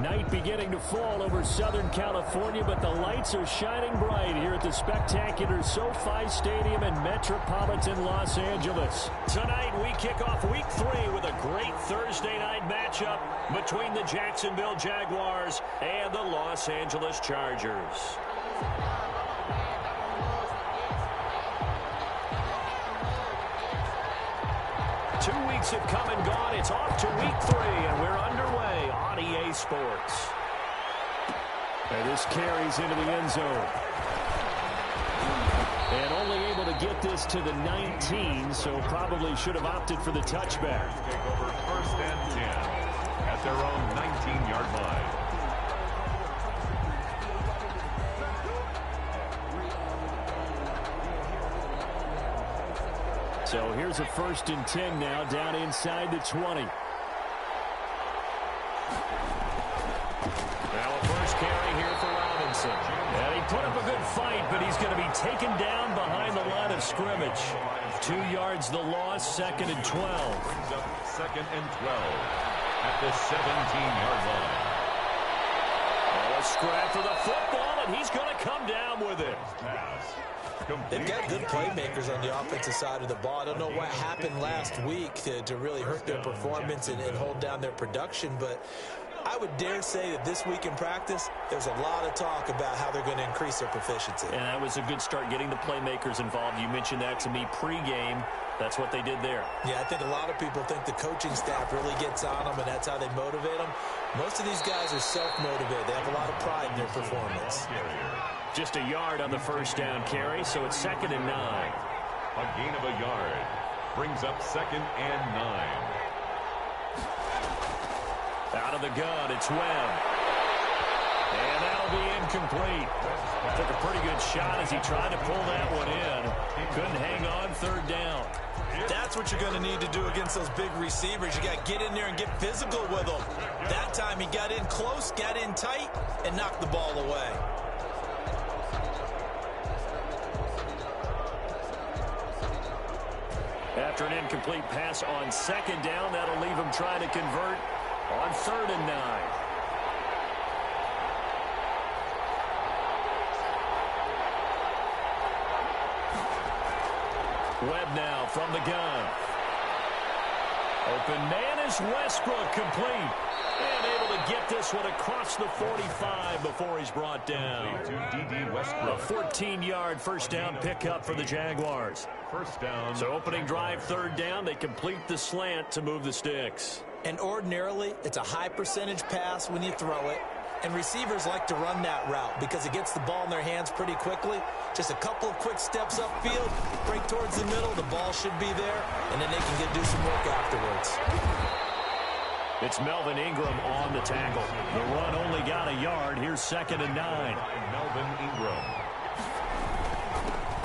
Night beginning to fall over Southern California, but the lights are shining bright here at the spectacular SoFi Stadium in metropolitan Los Angeles. Tonight, we kick off Week 3 with a great Thursday night matchup between the Jacksonville Jaguars and the Los Angeles Chargers. 2 weeks have come and gone. It's off to Week 3, and we're underway on EA Sports. And this carries into the end zone. And only able to get this to the 19, so probably should have opted for the touchback. Take over 1st and 10 at their own 19-yard line. So here's a 1st and 10 now, down inside the 20. Now a first carry here for Robinson. And he put up a good fight, but he's going to be taken down behind the line of scrimmage. 2 yards the loss, 2nd and 12. Brings up 2nd and 12 at the 17-yard line. Oh, a scrap for the football, and he's going to come down with it. Pass. They've got good playmakers on the offensive side of the ball. I don't know what happened last week to really hurt their performance and hold down their production, but I would dare say that this week in practice, there's a lot of talk about how they're going to increase their proficiency. And that was a good start, getting the playmakers involved. You mentioned that to me pregame. That's what they did there. Yeah, I think a lot of people think the coaching staff really gets on them, and that's how they motivate them. Most of these guys are self-motivated. They have a lot of pride in their performance. Just a yard on the first down carry, so it's 2nd and 9. A gain of a yard. Brings up 2nd and 9. Out of the gun, it's Webb. And that'll be incomplete. Took a pretty good shot as he tried to pull that one in. Couldn't hang on, 3rd down. That's what you're going to need to do against those big receivers. You got to get in there and get physical with them. That time he got in close, got in tight, and knocked the ball away. After an incomplete pass on 2nd down, that'll leave him trying to convert on 3rd and 9. Webb now from the gun. Open man is Westbrook, complete. And able to get this one across the 45 before he's brought down. To D.D. Westbrook. A 14-yard first down pickup for the Jaguars. First down. So opening drive, 3rd down. They complete the slant to move the sticks. And ordinarily, it's a high percentage pass when you throw it. And receivers like to run that route because it gets the ball in their hands pretty quickly. Just a couple of quick steps upfield, break towards the middle, the ball should be there, and then they can do some work afterwards. It's Melvin Ingram on the tackle. The run only got a yard. Here's 2nd and 9. Melvin Ingram.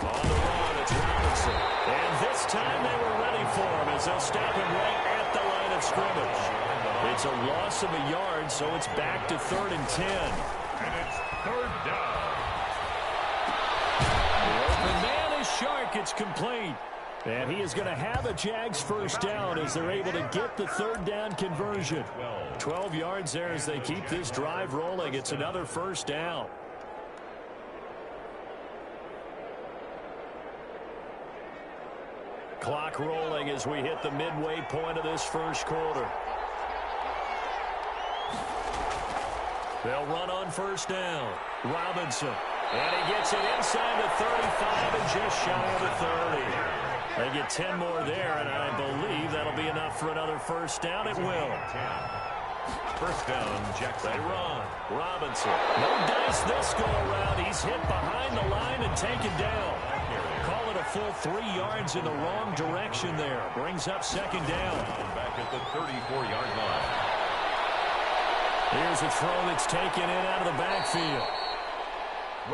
On the run, it's Robinson. And this time they were ready for him as they'll stop him right at the line of scrimmage. It's a loss of a yard, so it's back to 3rd and 10. And it's 3rd down. The man is Shark. It's complete. And he is going to have a Jags first down as they're able to get the 3rd down conversion. 12 yards there as they keep this drive rolling. It's another first down. Clock rolling as we hit the midway point of this first quarter. They'll run on first down. Robinson. And he gets it inside the 35 and just shy of the 30. They get 10 more there, and I believe that'll be enough for another first down. It will. First down, Jackson. They run. Robinson. No dice this go around. He's hit behind the line and taken down. Call it a full 3 yards in the wrong direction there. Brings up 2nd down. Back at the 34-yard line. Here's a throw that's taken in out of the backfield.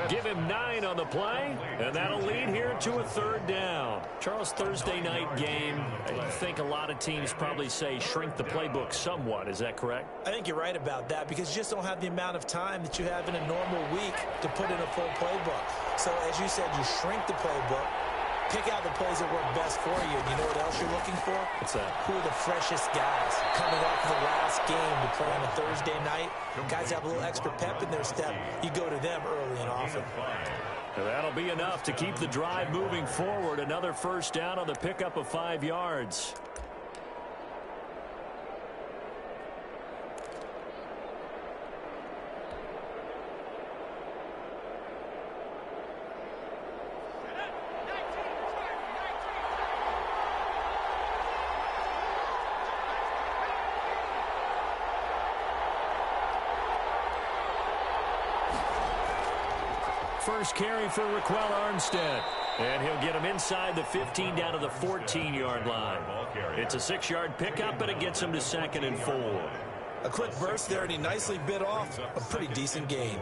Give him 9 on the play, and that'll lead here to a 3rd down. Charles, Thursday night game, I think a lot of teams probably say shrink the playbook somewhat. Is that correct? I think you're right about that because you just don't have the amount of time that you have in a normal week to put in a full playbook. So, as you said, you shrink the playbook, pick out the plays that work best for you. And you know what else you're looking for? What's that? Who are the freshest guys coming off the last game to play on a Thursday night? Guys have a little extra pep in their step. You go to them early and often. And that'll be enough to keep the drive moving forward. Another 1st down on the pickup of 5 yards. First carry for Raquel Armstead. And he'll get him inside the 15 down to the 14-yard line. It's a 6-yard pickup, and it gets him to 2nd and 4. A quick burst there, and he nicely bit off a pretty decent gain.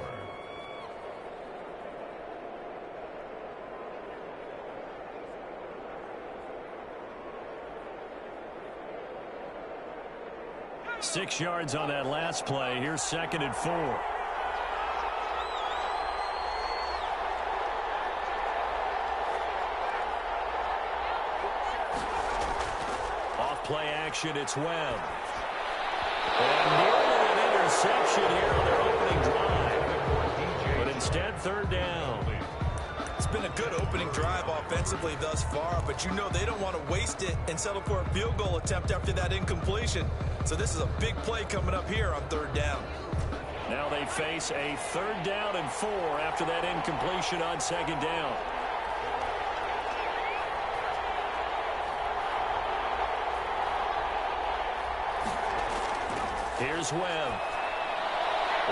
Six yards on that last play. Here's 2nd and 4. Play action, it's Webb. And nearly an interception here on their opening drive. But instead, 3rd down. It's been a good opening drive offensively thus far, but you know they don't want to waste it and settle for a field goal attempt after that incompletion. So this is a big play coming up here on 3rd down. Now they face a 3rd down and 4 after that incompletion on 2nd down. Here's Webb.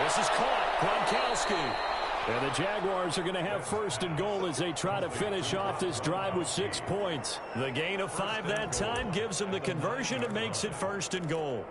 This is caught. Gronkowski. And the Jaguars are going to have 1st and goal as they try to finish off this drive with 6 points. The gain of 5 that time gives them the conversion and makes it 1st and goal.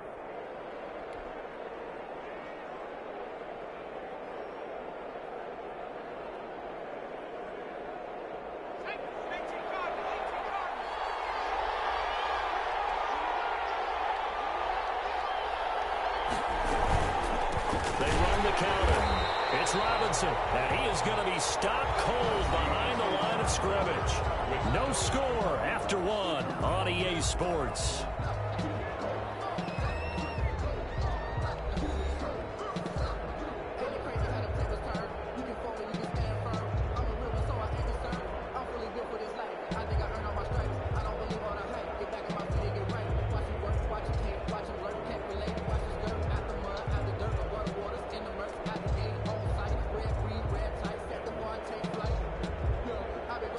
And he is going to be stopped cold behind the line of scrimmage. No score after 1 on EA Sports.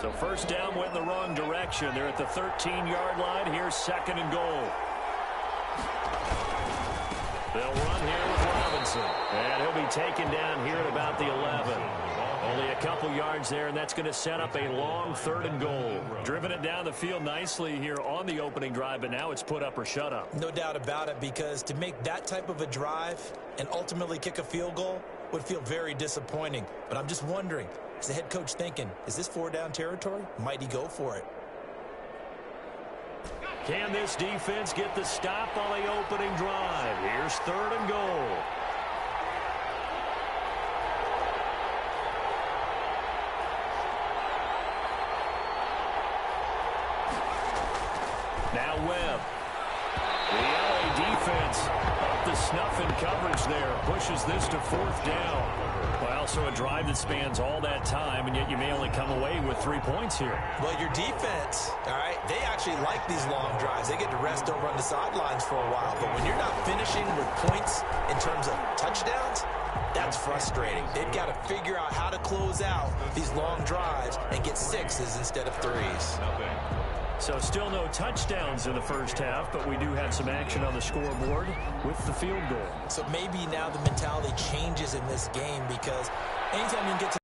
So 1st down went in the wrong direction. They're at the 13-yard line. Here's 2nd and goal. They'll run here with Robinson. And he'll be taken down here at about the 11. Only a couple yards there, and that's going to set up a long 3rd and goal. Driven it down the field nicely here on the opening drive, but now it's put up or shut up. No doubt about it, because to make that type of a drive and ultimately kick a field goal would feel very disappointing. But I'm just wondering, is the head coach thinking, is this 4-down territory? Might he go for it? Can this defense get the stop on the opening drive? Here's 3rd and goal. Now Webb. The LA defense up the snuff in coverage there. Pushes this to 4th down. Well, so a drive that spans all that time, and yet you may only come away with 3 points here. Well, your defense, all right, they actually like these long drives. They get to rest over on the sidelines for a while. But when you're not finishing with points in terms of touchdowns, that's frustrating. They've got to figure out how to close out these long drives and get 6s instead of 3s. So still no touchdowns in the first half, but we do have some action on the scoreboard with the field goal. So maybe now the mentality changes in this game, because anytime you get to,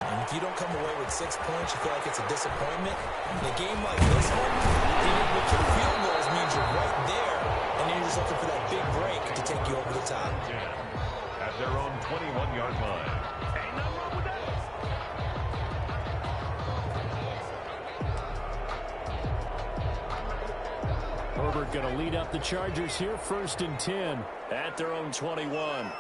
and if you don't come away with 6 points, you feel like it's a disappointment. In a game like this one, being able to kick field goals means you're right there, and then you're just looking for that big break to take you over the top. At their own 21-yard line. Herbert going to lead up the Chargers here, 1st and 10 at their own 21.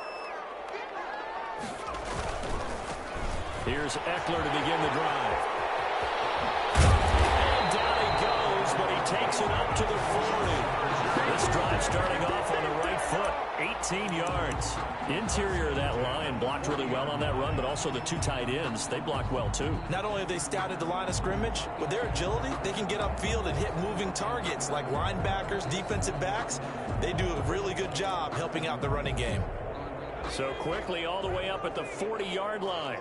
Here's Eckler to begin the drive. And down he goes, but he takes it up to the 40. This drive starting off on the right foot, 18 yards. Interior of that line blocked really well on that run, but also the 2 tight ends, they blocked well too. Not only have they scouted the line of scrimmage, with their agility, they can get upfield and hit moving targets like linebackers, defensive backs. They do a really good job helping out the running game. So quickly all the way up at the 40-yard line.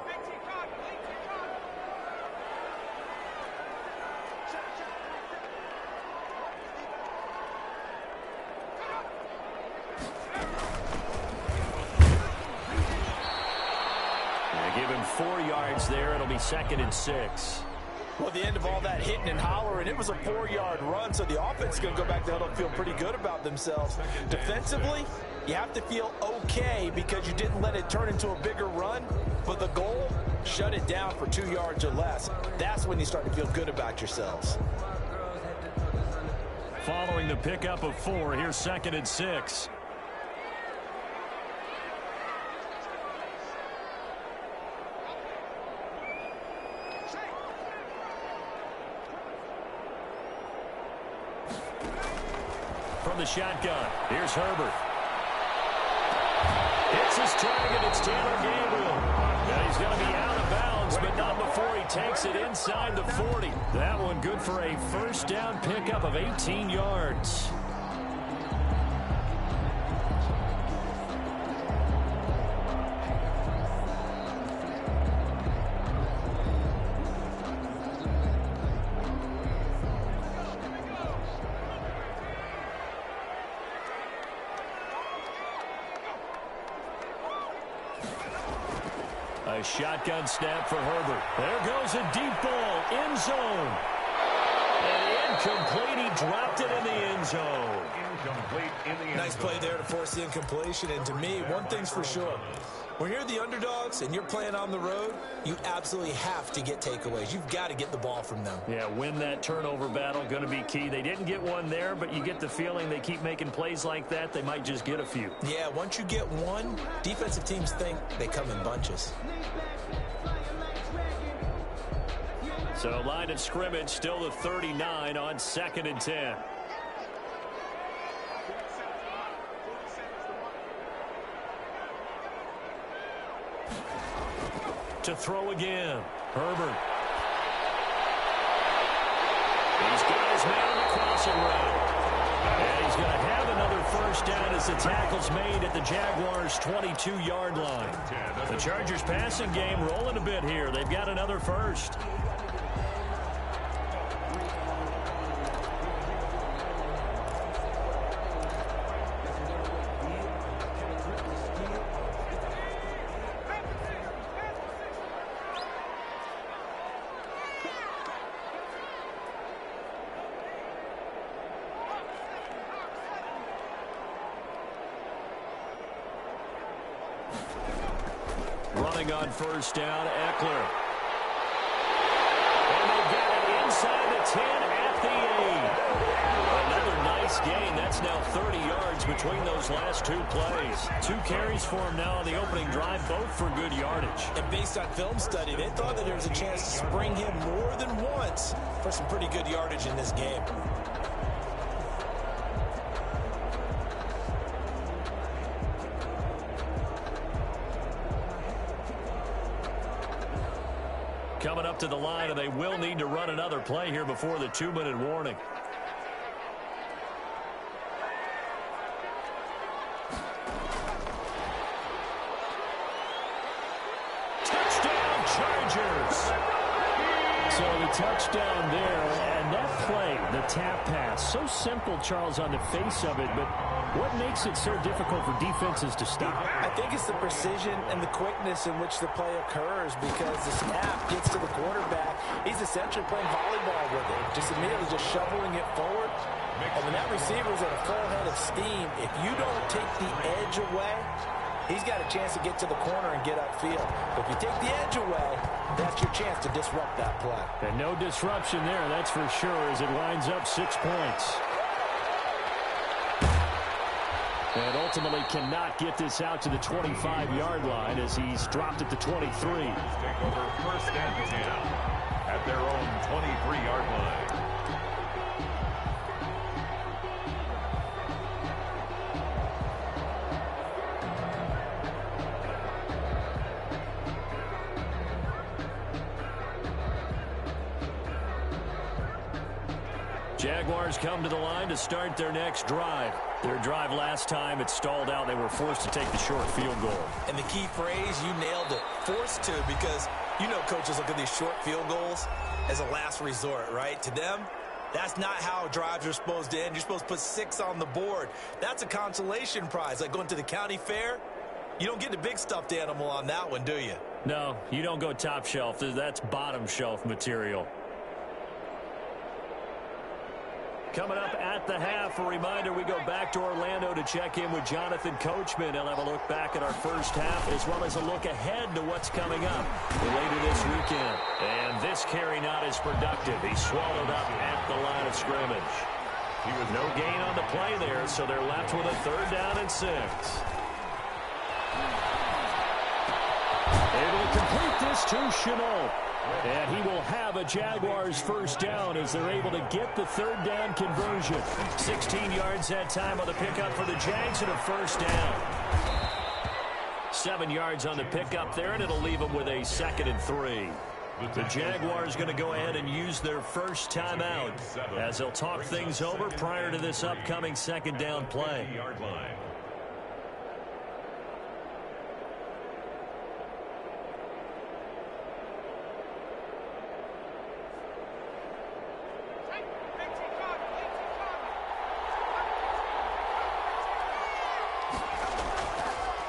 Give him 4 yards there. It'll be 2nd and 6. Well, at the end of all that hitting and hollering, it was a 4-yard run, so the offense is going to go back there and feel pretty good about themselves. Defensively, you have to feel okay because you didn't let it turn into a bigger run, but the goal, shut it down for 2 yards or less. That's when you start to feel good about yourselves. Following the pickup of 4, here's 2nd and 6. From the shotgun, here's Herbert. Hits his target, it's Taylor Gabriel. Now he's going to be out of bounds, but not before he takes it inside the 40. That one good for a 1st down pickup of 18 yards. A shotgun snap for Herbert. There goes a deep ball, end zone. And incomplete, he dropped it in the end zone. Incomplete in the end Nice play there to force the incompletion, and to me, one thing's for sure. When you're the underdogs and you're playing on the road, you absolutely have to get takeaways. You've got to get the ball from them. Yeah, win that turnover battle, going to be key. They didn't get one there, but you get the feeling they keep making plays like that, they might just get a few. Yeah, once you get one, defensive teams think they come in bunches. So line of scrimmage, still the 39 on 2nd and 10. To throw again, Herbert. He's got his man on the crossing route. And he's going to have another 1st down as the tackle's made at the Jaguars' 22-yard line. The Chargers' passing game rolling a bit here. They've got another 1st. Running on 1st down, Eckler. And they've got it inside the 10 at the 8. Another nice gain. That's now 30 yards between those last 2 plays. 2 carries for him now on the opening drive, both for good yardage. And based on film study, they thought that there was a chance to spring him more than once for some pretty good yardage in this game. Coming up to the line, and they will need to run another play here before the 2-minute warning. Touchdown, Chargers! So the touchdown there, and that play, the tap pass, so simple, Charles, on the face of it, but what makes it so difficult for defenses to stop? I think it's the precision and the quickness in which the play occurs because the snap gets to the quarterback. He's essentially playing volleyball with it, just immediately just shoveling it forward. And when that receiver's at a full head of steam, if you don't take the edge away, he's got a chance to get to the corner and get upfield. But if you take the edge away, that's your chance to disrupt that play. And no disruption there, that's for sure, as it lines up 6 points. And ultimately cannot get this out to the 25-yard line as he's dropped at the 23. Take over first and 10 at their own 23-yard line. Jaguars come to the line to start their next drive. Their drive last time, it stalled out. They were forced to take the short field goal. And the key phrase, you nailed it. Forced to, because you know coaches look at these short field goals as a last resort, right? To them, that's not how drives are supposed to end. You're supposed to put 6 on the board. That's a consolation prize. Like going to the county fair, you don't get the big stuffed animal on that one, do you? No, you don't go top shelf. That's bottom shelf material. Coming up at the half, a reminder, we go back to Orlando to check in with Jonathan Coachman. He'll have a look back at our first half as well as a look ahead to what's coming up later this weekend. And this carry not as productive. He swallowed up at the line of scrimmage. He was no gain on the play there, so they're left with a 3rd down and 6. Able to complete this to Chenault. And he will have a Jaguars first down as they're able to get the 3rd down conversion. 16 yards that time on the pickup for the Jags and a first down. 7 yards on the pickup there, and it'll leave them with a 2nd and 3. The Jaguars going to go ahead and use their first timeout as they'll talk things over prior to this upcoming 2nd down play.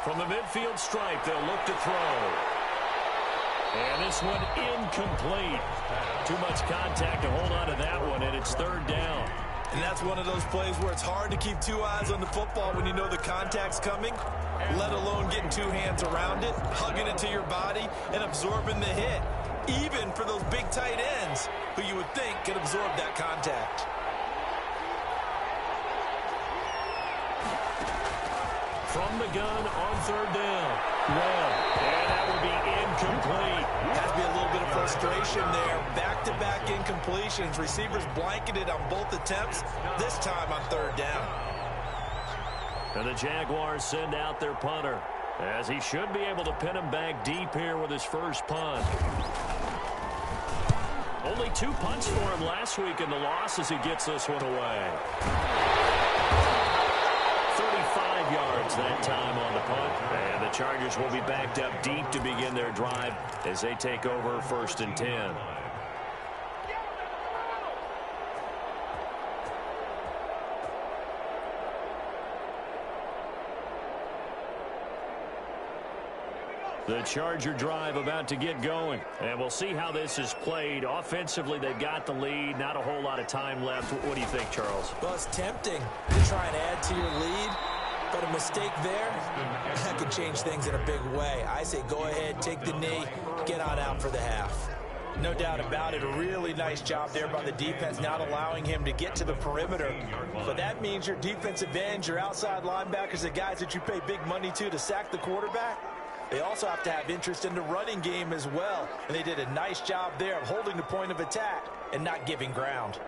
From the midfield stripe, they'll look to throw. And this one incomplete. Too much contact to hold on to that one, and it's 3rd down. And that's one of those plays where it's hard to keep 2 eyes on the football when you know the contact's coming, let alone getting 2 hands around it, hugging it to your body, and absorbing the hit. Even for those big tight ends who you would think could absorb that contact. From the gun on 3rd down. Well, and that will be incomplete. Has to be a little bit of frustration there. Back-to-back incompletions. Receivers blanketed on both attempts, this time on 3rd down. And the Jaguars send out their punter, as he should be able to pin him back deep here with his first punt. Only 2 punts for him last week in the loss as he gets this one away. 35 yards that time on the punt. And the Chargers will be backed up deep to begin their drive as they take over 1st and 10. The Charger drive about to get going. And we'll see how this is played. Offensively, they've got the lead. Not a whole lot of time left. What do you think, Charles? Well, it's tempting to try and add to your lead. But a mistake there, that could change things in a big way. I say go ahead, take the knee, get on out for the half. No doubt about it. A really nice job there by the defense, not allowing him to get to the perimeter. But that means your defensive ends, your outside linebackers, the guys that you pay big money to sack the quarterback, they also have to have interest in the running game as well. And they did a nice job there of holding the point of attack and not giving ground.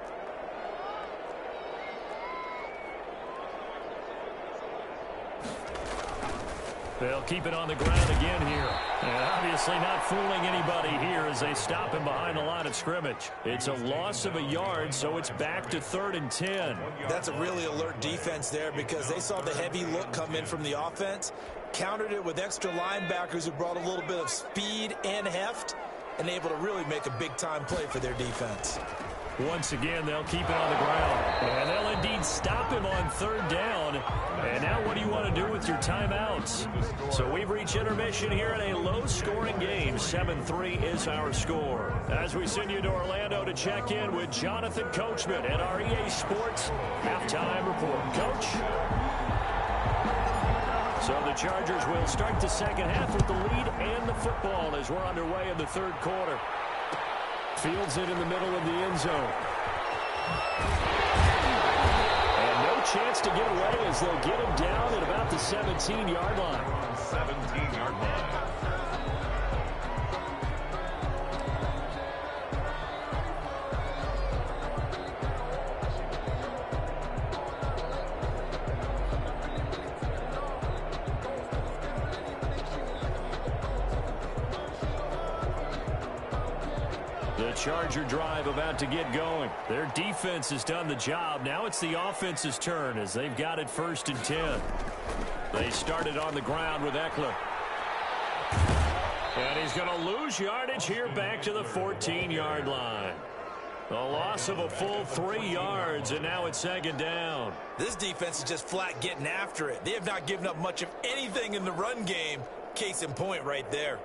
They'll keep it on the ground again here. And obviously not fooling anybody here as they stop him behind the line of scrimmage. It's a loss of a yard, so it's back to 3rd and 10. That's a really alert defense there because they saw the heavy look come in from the offense, countered it with extra linebackers who brought a little bit of speed and heft, and able to really make a big-time play for their defense. Once again, they'll keep it on the ground. And they'll indeed stop him on 3rd down. And now what do you want to do with your timeouts? So we've reached intermission here in a low-scoring game. 7-3 is our score. As we send you to Orlando to check in with Jonathan Coachman at our EA Sports Halftime Report. Coach? So the Chargers will start the second half with the lead and the football as we're underway in the 3rd quarter. Fields it in the middle of the end zone. And no chance chance to get away as they'll get him down at about the 17-yard line. 17-yard line. The Charger drive about to get going. Their defense has done the job. Now it's the offense's turn as they've got it 1st and 10. They started on the ground with Eckler. And he's going to lose yardage here back to the 14-yard line. A loss of a full 3 yards, and now it's 2nd down. This defense is just flat getting after it. They have not given up much of anything in the run game. Case in point right there.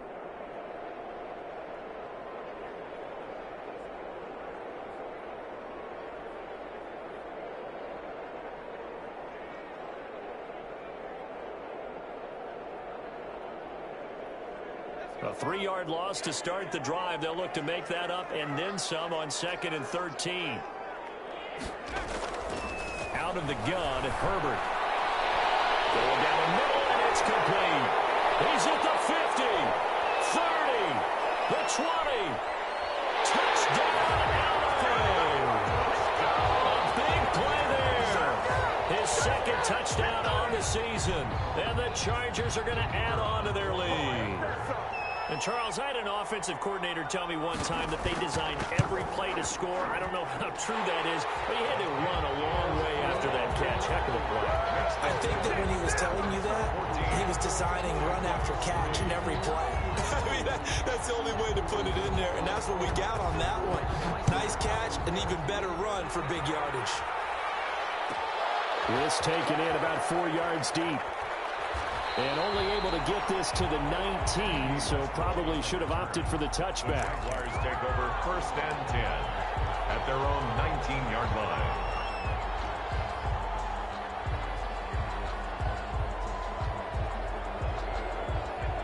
A 3-yard loss to start the drive. They'll look to make that up and then some on 2nd and 13. Out of the gun, Herbert. Going down the middle, and it's complete. He's at the 50, 30, the 20. Touchdown, Alabama. A big play there. His 2nd touchdown on the season. And the Chargers are going to add on to their lead. And, Charles, I had an offensive coordinator tell me one time that they designed every play to score. I don't know how true that is, but he had to run a long way after that catch. Heck of a play. I think that when he was telling you that, he was designing run after catch in every play. I mean, that's the only way to put it in there, and that's what we got on that one. Nice catch, an even better run for big yardage. This taken in about 4 yards deep. And only able to get this to the 19, so probably should have opted for the touchback. Jaguars take over 1st and 10 at their own 19-yard line.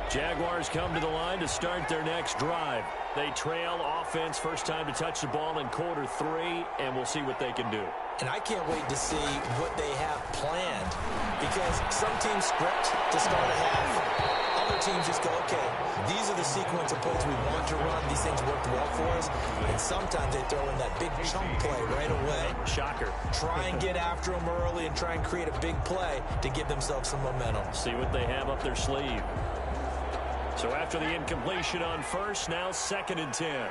Jaguars come to the line to start their next drive. They trail offense, first time to touch the ball in quarter 3, and we'll see what they can do. And I can't wait to see what they have planned, because some teams script to start a half. Other teams just go, okay, these are the sequence of plays we want to run. These things worked well for us. And sometimes they throw in that big chunk play right away. Shocker. Try and get after them early and try and create a big play to give themselves some momentum. See what they have up their sleeve. So after the incompletion on 1st, now 2nd and 10.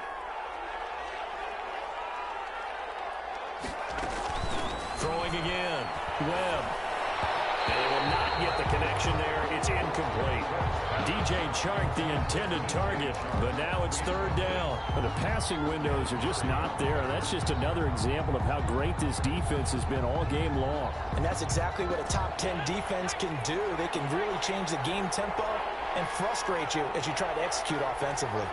Throwing again. Webb. They will not get the connection there. It's incomplete. DJ Chark, the intended target, but now it's 3rd down. The passing windows are just not there. That's just another example of how great this defense has been all game long. And that's exactly what a top 10 defense can do. They can really change the game tempo and frustrate you as you try to execute offensively.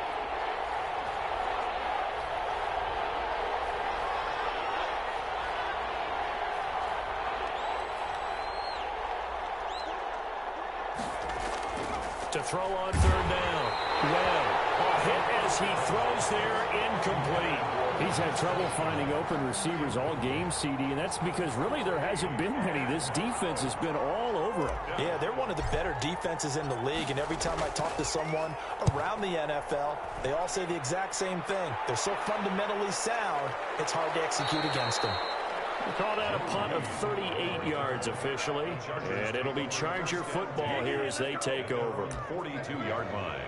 To throw on 3rd down. Webb. A hit as he throws there, incomplete. He's had trouble finding open receivers all game, CD, and that's because really there hasn't been many. This defense has been all over him. Yeah, they're one of the better defenses in the league, and every time I talk to someone around the NFL, they all say the exact same thing. They're so fundamentally sound, it's hard to execute against them. We call that a punt of 38 yards officially, and it'll be Charger football here as they take over. 42-yard line.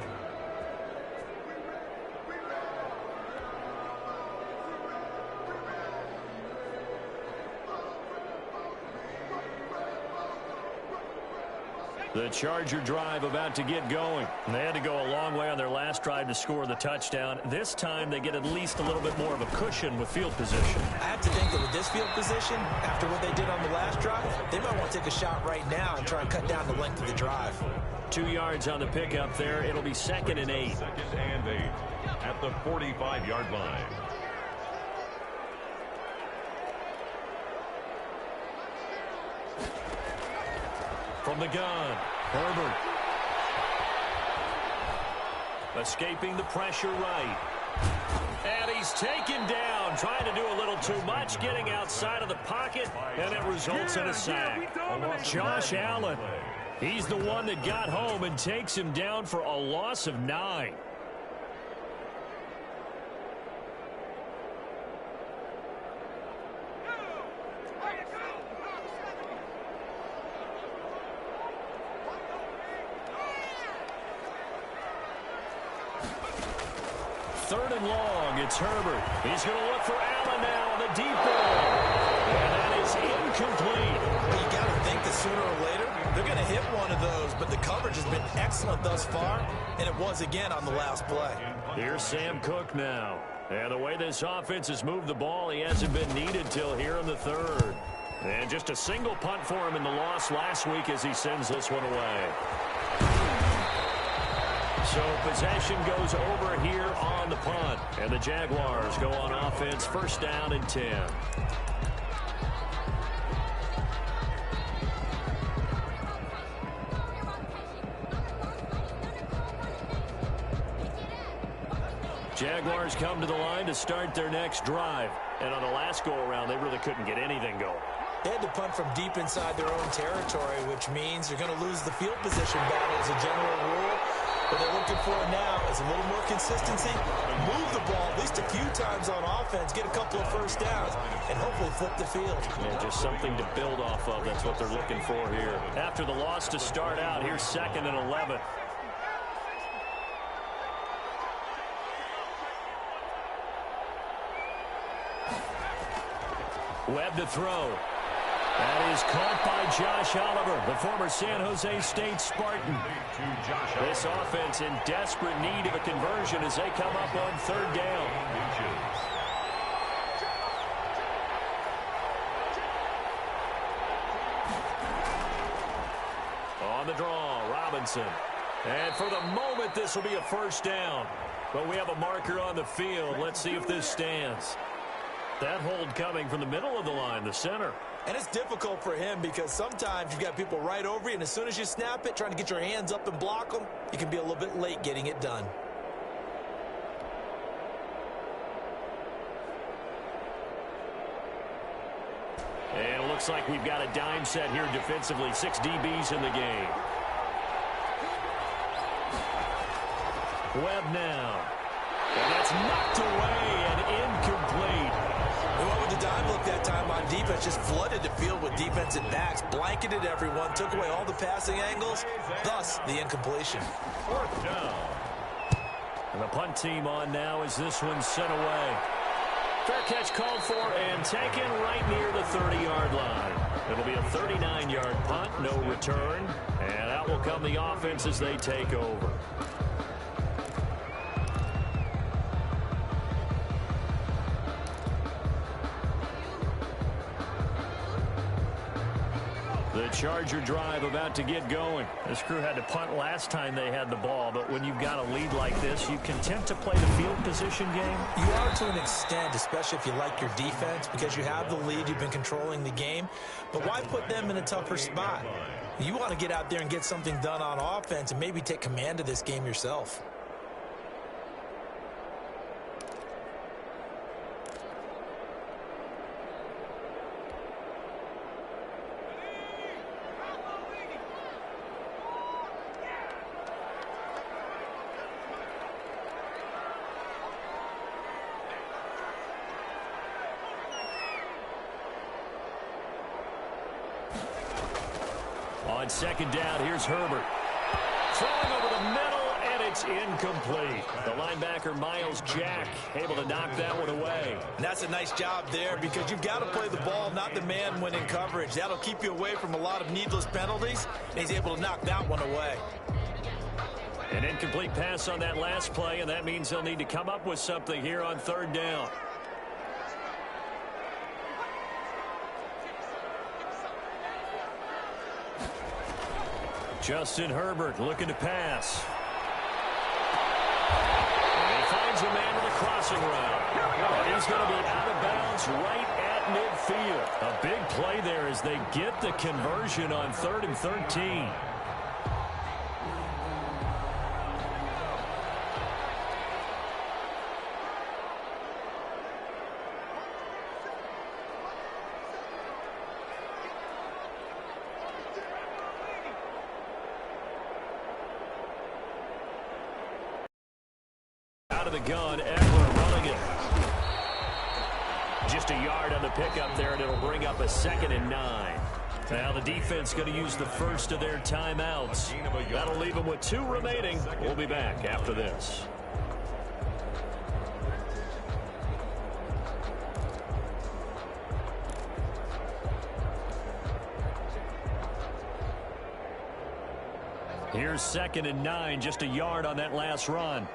The Charger drive about to get going. They had to go a long way on their last drive to score the touchdown. This time they get at least a little bit more of a cushion with field position. I have to think that with this field position, after what they did on the last drive, they might want to take a shot right now and try and cut down the length of the drive. 2 yards on the pickup there. It'll be 2nd and 8. 2nd and 8 at the 45-yard line. From the gun, Herbert. Escaping the pressure right. And he He's taken down, trying to do a little too much, getting outside of the pocket, and it results in a sack. Josh Allen, he's the one that got home and takes him down for a loss of 9. Third and long, it's Herbert. He's going to look for Allen now on the deep ball. And that is incomplete. Well, you got to think that sooner or later, they're going to hit one of those, but the coverage has been excellent thus far, and it was again on the last play. Here's Sam Cook now. And the way this offense has moved the ball, he hasn't been needed till here in the third. And just a single punt for him in the loss last week as he sends this one away. So possession goes over here on the punt. And the Jaguars go on offense, first down and 10. Jaguars come to the line to start their next drive. And on the last go-around, they really couldn't get anything going. They had to punt from deep inside their own territory, which means you're going to lose the field position battle as a general rule. What they're looking for now is a little more consistency, move the ball at least a few times on offense, get a couple of first downs, and hopefully flip the field. Yeah, just something to build off of. That's what they're looking for here. After the loss to start out, here's 2nd and 11. Webb to throw. That is caught by Josh Oliver, the former San Jose State Spartan. This offense in desperate need of a conversion as they come up on third down. On the draw, Robinson. And for the moment, this will be a first down. But we have a marker on the field. Let's see if this stands. That hold coming from the middle of the line, the center. And it's difficult for him because sometimes you've got people right over you, and as soon as you snap it, trying to get your hands up and block them, you can be a little bit late getting it done. And it looks like we've got a dime set here defensively. 6 DBs in the game. Webb now. And that's knocked away and incomplete. They went with the dime look that time on defense, just flooded the field with defensive backs, blanketed everyone, took away all the passing angles, thus the incompletion. 4th down. And the punt team on now as this one's sent away. Fair catch called for and taken right near the 30-yard line. It'll be a 39-yard punt, no return. And out will come the offense as they take over. The Charger drive about to get going. This crew had to punt last time they had the ball, but when you've got a lead like this, you content to play the field position game? You are to an extent, especially if you like your defense, because you have the lead, you've been controlling the game. But why put them in a tougher spot? You want to get out there and get something done on offense and maybe take command of this game yourself. On second down, here's Herbert. Throwing over the middle, and it's incomplete. The linebacker, Miles Jack, able to knock that one away. And that's a nice job there because you've got to play the ball, not the man when in coverage. That'll keep you away from a lot of needless penalties, and he's able to knock that one away. An incomplete pass on that last play, and that means they'll need to come up with something here on third down. Justin Herbert looking to pass. And he finds a man with a crossing route. And he's going to be out of bounds right at midfield. A big play there as they get the conversion on 3rd and 13. the gun. Eckler running it. Just a yard on the pickup there, and it'll bring up a 2nd and 9. Now the defense going to use the first of their timeouts. That'll leave them with 2 remaining. We'll be back after this. Here's 2nd and 9, just a yard on that last run.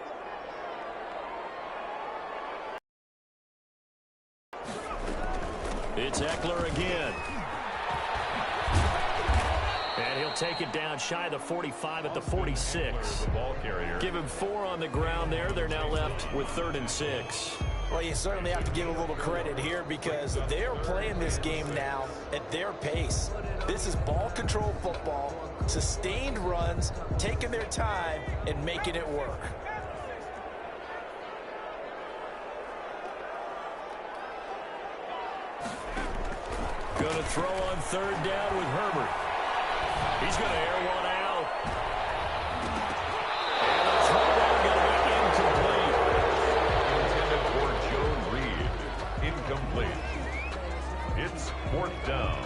It's Eckler again. And he'll take it down shy of the 45 at the 46. Give him 4 on the ground there. They're now left with 3rd and 6. Well, you certainly have to give a little credit here because they're playing this game now at their pace. This is ball control football, sustained runs, taking their time, and making it work. Going to throw on 3rd down with Herbert. He's going to air one out. And the throw going to be incomplete. Intended for Joe Reed. Incomplete. It's 4th down.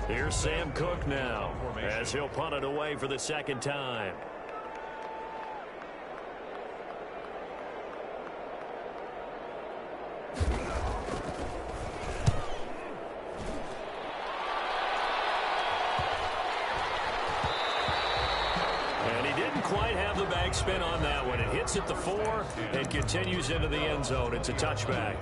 Here's Sam Cook now as he'll punt it away for the 2nd time. Spin on that one. It hits at the 4 and continues into the end zone. It's a touchback.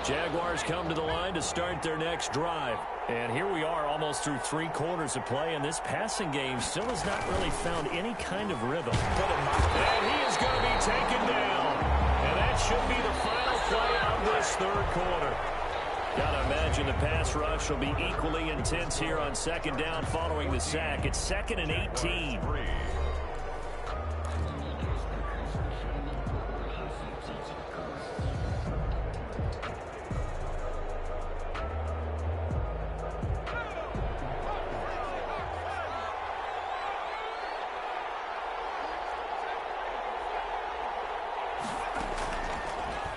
Jaguars come to the line to start their next drive. And here we are almost through 3 quarters of play, and this passing game still has not really found any kind of rhythm. And he is going to be taken down. And that should be the final play of this 3rd quarter. Got to imagine the pass rush will be equally intense here on 2nd down following the sack. It's 2nd and 18.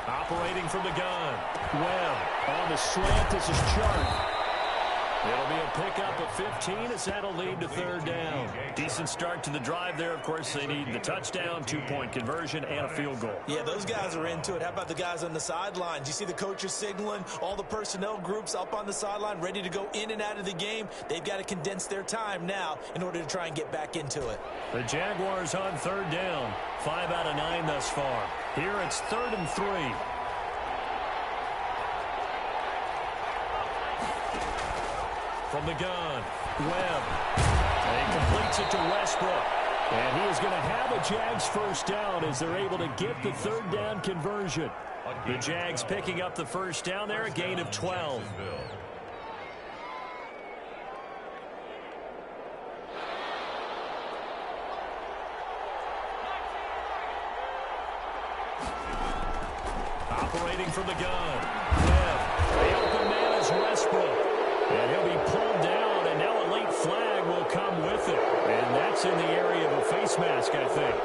Operating from the gun. Well, on the slant, this is Chark. It'll be a pickup of 15 as that'll lead to 3rd down. Decent start to the drive there. Of course, they need the touchdown, 2-point conversion, and a field goal. Yeah, those guys are into it. How about the guys on the sidelines? You see the coaches signaling, all the personnel groups up on the sideline ready to go in and out of the game. They've got to condense their time now in order to try and get back into it. The Jaguars on 3rd down. 5 out of 9 thus far. Here it's 3rd and 3. From the gun, Webb. And he completes it to Westbrook. And he is going to have a Jags 1st down as they're able to get the 3rd down conversion. The Jags picking up the 1st down there, a gain of 12. Operating from the gun, Webb. The open man is Westbrook. And he'll be pulled down, and now a late flag will come with it. And that's in the area of a face mask, I think.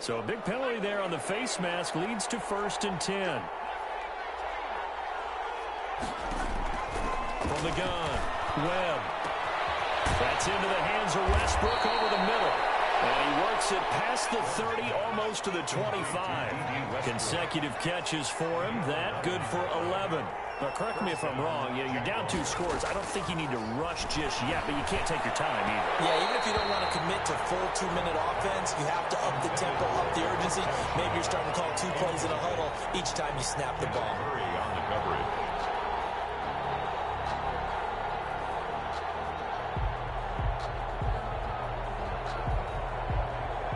So a big penalty there on the face mask leads to 1st and 10. From the gun, Webb. That's into the hands of Westbrook over the middle. And he works it past the 30, almost to the 25. Consecutive catches for him. That good for 11. Now, correct me if I'm wrong. You're down 2 scores. I don't think you need to rush just yet, but you can't take your time either. Yeah, even if you don't want to commit to full 2-minute offense, you have to up the tempo, up the urgency. Maybe you're starting to call 2 plays in a huddle each time you snap the ball. Hurry on the coverage.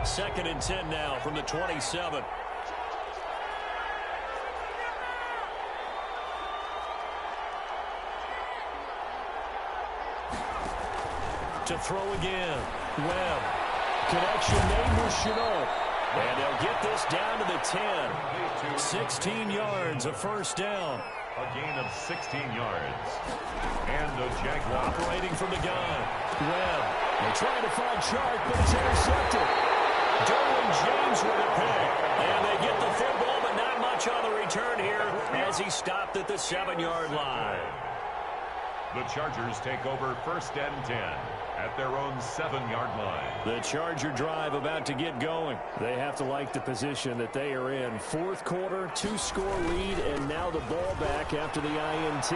Second and 10 now from the 27. To throw again. Webb. Connection made with Chenault. And they'll get this down to the 10. 16 yards, a first down. A gain of 16 yards. And the Jaguars operating from the gun. Webb. They try to find Chark, but it's intercepted. Derwin James with a pick. And they get the football, but not much on the return here as he stopped at the 7-yard line. The Chargers take over 1st and 10 at their own 7-yard line. The Charger drive about to get going. They have to like the position that they are in. 4th quarter, 2-score lead, and now the ball back after the INT.